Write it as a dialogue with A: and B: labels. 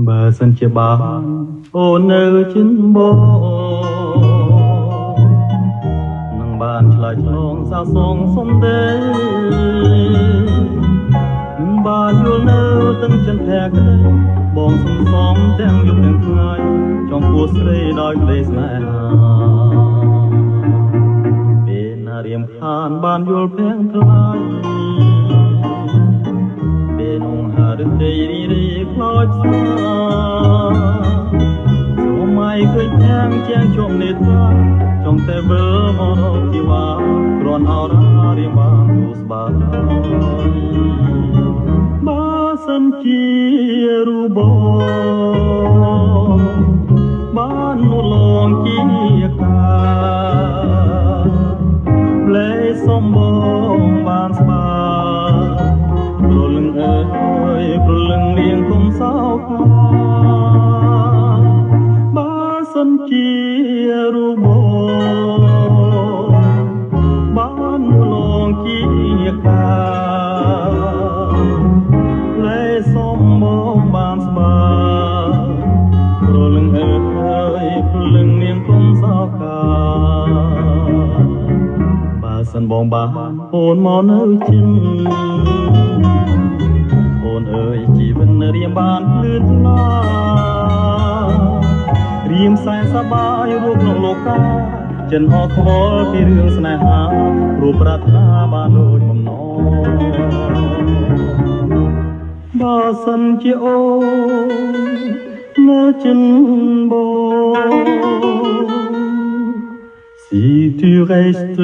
A: បើសិនជាបានអូននៅចិនបោនឹងបានឆ្លើយឆ្លងសាសងសំដេនឹងបានយល់នៅទាំងចិនភ័ក្របងសំសំទាំងយប់ទាំងថ្ងៃចំពោះស្រីដោយក្តីស្នេហាពេលណារៀមខានបានយល់ភាំងថ្លៃពេលនោះហារតីរីខ្លោចសាសម័យឃើញភាំងជាងជុំនេត្រាចង់តែវិលមករកជីវ៉ាគ្រាន់អរ៉ារៀមបានគូស្បាយបើសិនជារូបបងបានមកលងជាការលេសំបងបានស្បាព្រលឹងអើយព្រលឹងនាងគុំសោខាបើសិនជារូបបងបានមកលងជាការលេសំបងបានស្បាព្រលឹងអើយព្រលឹងនាងគុំសោខាបើសិនបងបានអូនមកនៅចិនអូនអើយជីវិតរៀមបានលឿនឡារៀមសែនសប្បាយរូបក្នុងលោកាចិនអត់ខ្វល់ពីរឿងស្នេហារូបប្រាថ្នាបានដូចបំណងបើសិនជាអូននៅចិនបោSi tu restes